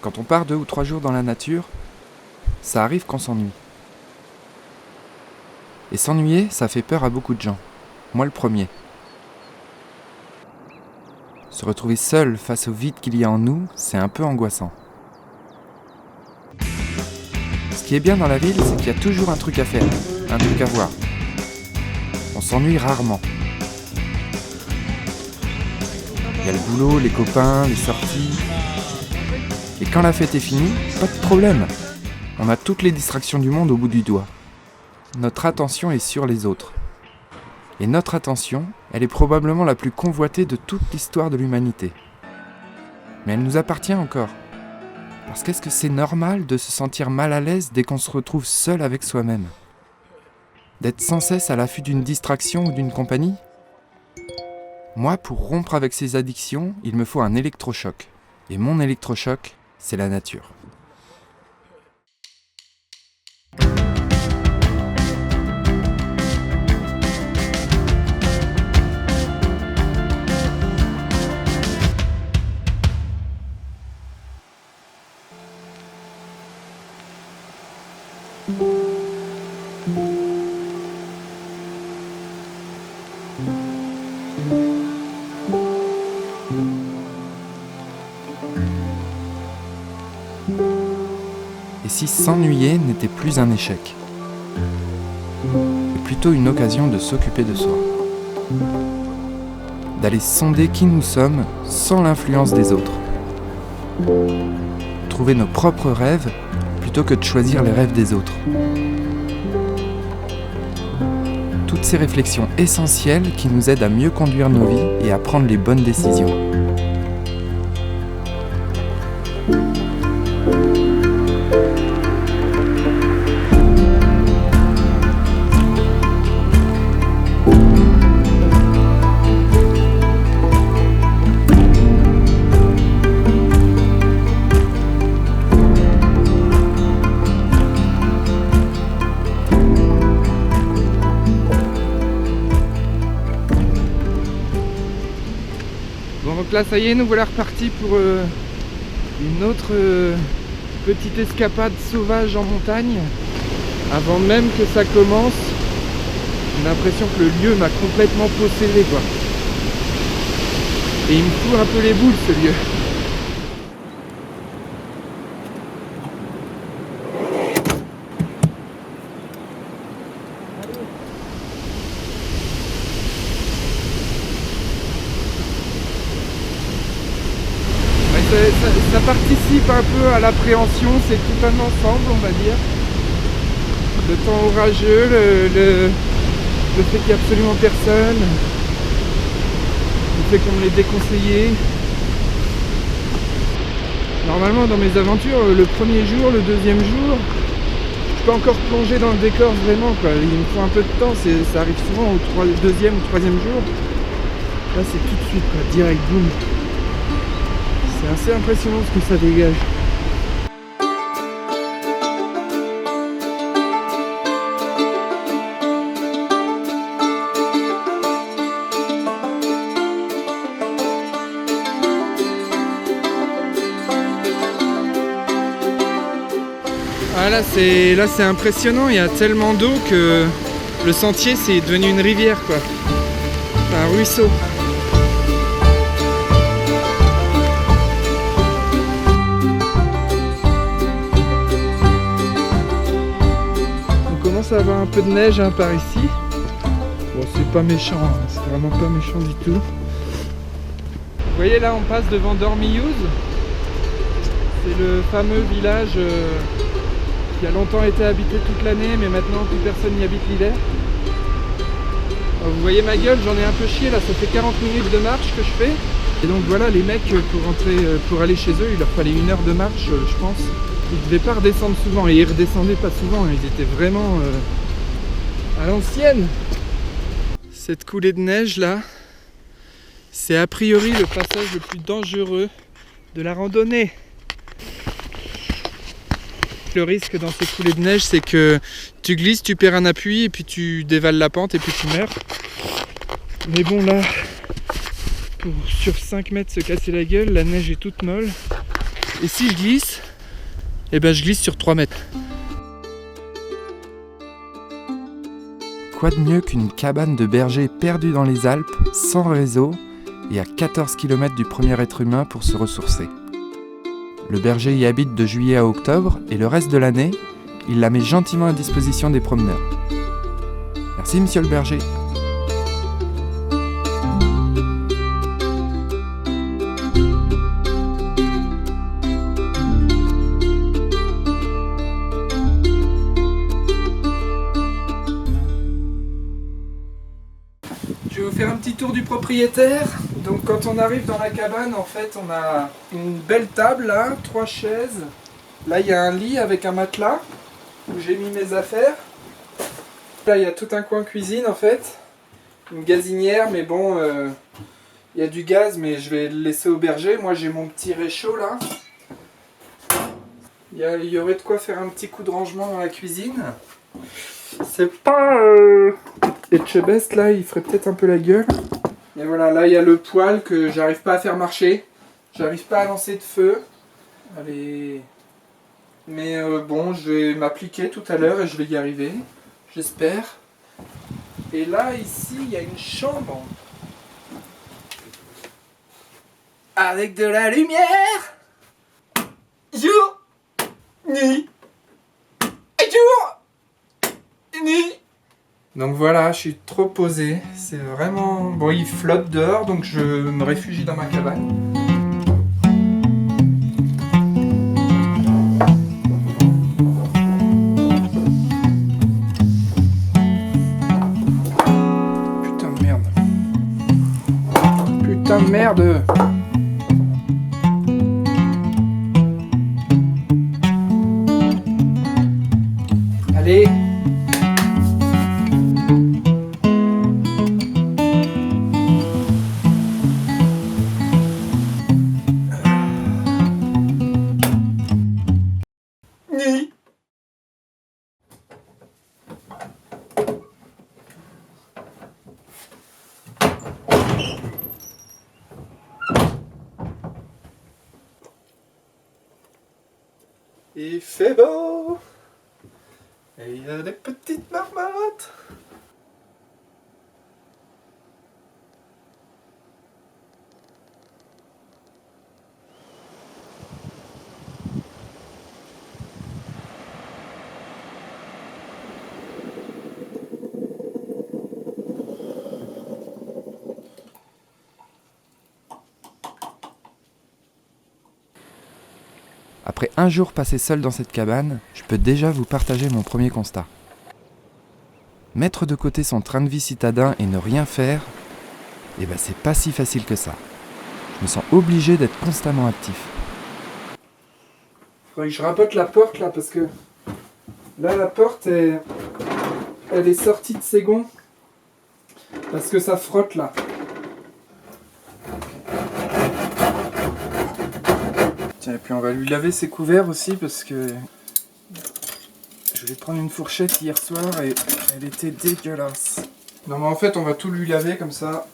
Quand on part 2 ou 3 jours dans la nature, ça arrive qu'on s'ennuie. Et s'ennuyer, ça fait peur à beaucoup de gens. Moi le premier. Se retrouver seul face au vide qu'il y a en nous, c'est un peu angoissant. Ce qui est bien dans la ville, c'est qu'il y a toujours un truc à faire, un truc à voir. On s'ennuie rarement. Il y a le boulot, les copains, les sorties. Et quand la fête est finie, pas de problème. On a toutes les distractions du monde au bout du doigt. Notre attention est sur les autres. Et notre attention, elle est probablement la plus convoitée de toute l'histoire de l'humanité. Mais elle nous appartient encore. Parce qu'est-ce que c'est normal de se sentir mal à l'aise dès qu'on se retrouve seul avec soi-même ? D'être sans cesse à l'affût d'une distraction ou d'une compagnie ? Moi, pour rompre avec ces addictions, il me faut un électrochoc. Et mon électrochoc, c'est la nature. Et si s'ennuyer n'était plus un échec, mais plutôt une occasion de s'occuper de soi, d'aller sonder qui nous sommes sans l'influence des autres, trouver nos propres rêves plutôt que de choisir les rêves des autres. Toutes ces réflexions essentielles qui nous aident à mieux conduire nos vies et à prendre les bonnes décisions. Bon, donc là ça y est, nous voilà repartis pour une autre petite escapade sauvage en montagne. Avant même que ça commence, j'ai l'impression que le lieu m'a complètement possédé, quoi. Et il me fout un peu les boules, ce lieu. Ça participe un peu à l'appréhension, c'est tout un ensemble, on va dire. Le temps orageux, le fait qu'il n'y a absolument personne, le fait qu'on me l'ait déconseillé. Normalement, dans mes aventures, le premier jour, le deuxième jour, je peux encore plonger dans le décor vraiment, quoi. Il me faut un peu de temps, ça arrive souvent au deuxième ou troisième jour. Là, c'est tout de suite, quoi, direct, boum. C'est assez impressionnant ce que ça dégage. Ah là c'est impressionnant, il y a tellement d'eau que le sentier c'est devenu une rivière, quoi. Un ruisseau. À avoir un peu de neige par ici. Bon, c'est pas méchant, hein. C'est vraiment pas méchant du tout. Vous voyez là, on passe devant Dormillouz. C'est le fameux village qui a longtemps été habité toute l'année, mais maintenant plus personne n'y habite l'hiver. Vous voyez ma gueule, j'en ai un peu chié là, ça fait 40 minutes de marche que je fais. Et donc voilà, les mecs pour aller chez eux, il leur fallait 1 heure de marche, je pense. Ils ne devaient pas redescendre souvent, et ils redescendaient pas souvent, ils étaient vraiment à l'ancienne. Cette coulée de neige là, c'est a priori le passage le plus dangereux de la randonnée. Le risque dans ces coulées de neige, c'est que tu glisses, tu perds un appui, et puis tu dévales la pente, et puis tu meurs. Mais bon là, pour sur 5 mètres se casser la gueule, la neige est toute molle. Et si je glisse, eh ben je glisse sur 3 mètres. Quoi de mieux qu'une cabane de berger perdue dans les Alpes, sans réseau, et à 14 km du premier être humain pour se ressourcer. Le berger y habite de juillet à octobre, et le reste de l'année, il la met gentiment à disposition des promeneurs. Merci monsieur le berger. Je vais vous faire un petit tour du propriétaire. Donc quand on arrive dans la cabane, en fait, on a une belle table là, 3 chaises. Là, il y a un lit avec un matelas où j'ai mis mes affaires. Là, il y a tout un coin cuisine en fait. Une gazinière, mais bon, il y a du gaz, mais je vais le laisser au berger. Moi, j'ai mon petit réchaud là. Il y aurait de quoi faire un petit coup de rangement dans la cuisine. C'est pas... Etchebest là, il ferait peut-être un peu la gueule. Et voilà, là il y a le poêle que j'arrive pas à faire marcher. J'arrive pas à lancer de feu. Allez. Mais bon, je vais m'appliquer tout à l'heure et je vais y arriver. J'espère. Et là, ici, il y a une chambre. Avec de la lumière. Jour. Nuit. Jour. Nuit. Donc voilà, je suis trop posé. C'est vraiment... Bon, il flotte dehors, donc je me réfugie dans ma cabane. Putain de merde. Putain de merde. Allez. Il fait beau et il y a des petites marmottes. Après un jour passé seul dans cette cabane, je peux déjà vous partager mon premier constat. Mettre de côté son train de vie citadin et ne rien faire, eh ben c'est pas si facile que ça. Je me sens obligé d'être constamment actif. Faudrait que je rabote la porte là parce que là la porte elle est sortie de ses gonds parce que ça frotte là. Tiens, et puis on va lui laver ses couverts aussi parce que je vais prendre une fourchette hier soir et elle était dégueulasse. Non mais en fait on va tout lui laver comme ça.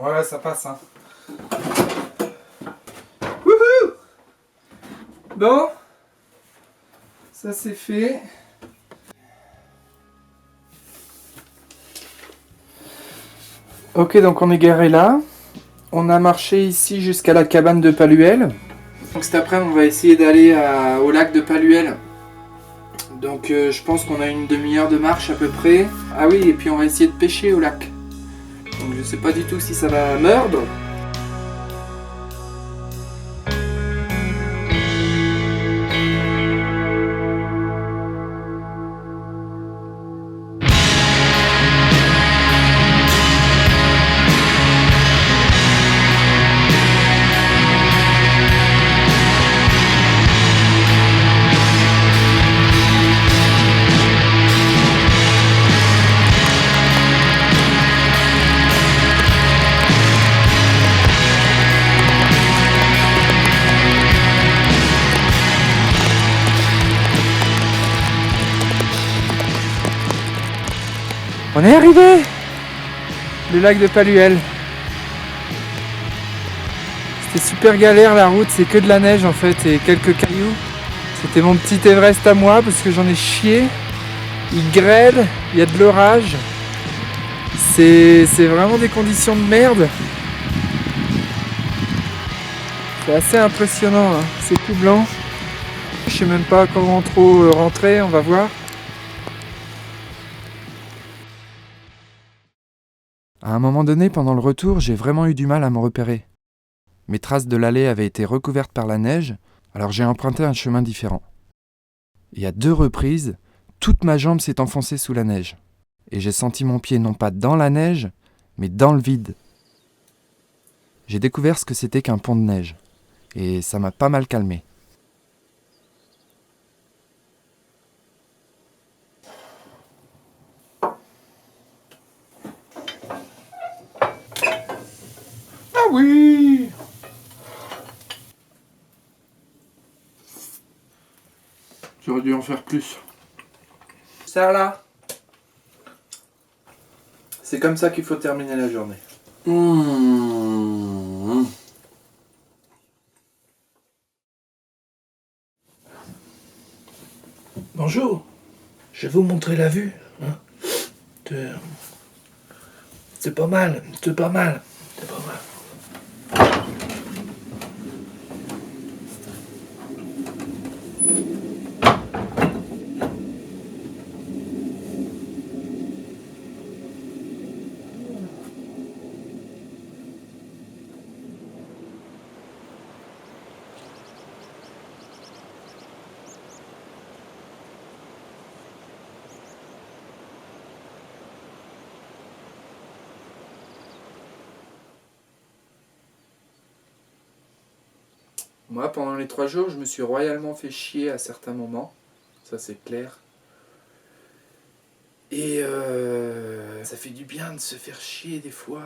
Ouais, ça passe, hein. Wouhou! Bon, ça c'est fait. Ok, donc on est garé là. On a marché ici jusqu'à la cabane de Paluel. Donc cet après-midi, on va essayer d'aller au lac de Paluel Donc je pense qu'on a une demi-heure de marche à peu près. Ah oui, et puis on va essayer de pêcher au lac. Donc je sais pas du tout si ça va mordre. On est arrivé! Le lac de Paluel. C'était super galère la route, c'est que de la neige en fait et quelques cailloux. C'était mon petit Everest à moi parce que j'en ai chié. Il grêle, il y a de l'orage. C'est vraiment des conditions de merde. C'est assez impressionnant, hein. C'est tout blanc. Je sais même pas comment trop rentrer, on va voir. À un moment donné, pendant le retour, j'ai vraiment eu du mal à me repérer. Mes traces de l'allée avaient été recouvertes par la neige, alors j'ai emprunté un chemin différent. Et à 2 reprises, toute ma jambe s'est enfoncée sous la neige. Et j'ai senti mon pied non pas dans la neige, mais dans le vide. J'ai découvert ce que c'était qu'un pont de neige. Et ça m'a pas mal calmé. Ah oui! J'aurais dû en faire plus. Ça là, c'est comme ça qu'il faut terminer la journée. Bonjour, je vais vous montrer la vue. Hein. C'est pas mal, c'est pas mal, c'est pas mal. Moi, pendant les 3 jours, je me suis royalement fait chier à certains moments. Ça, c'est clair. Et ça fait du bien de se faire chier des fois.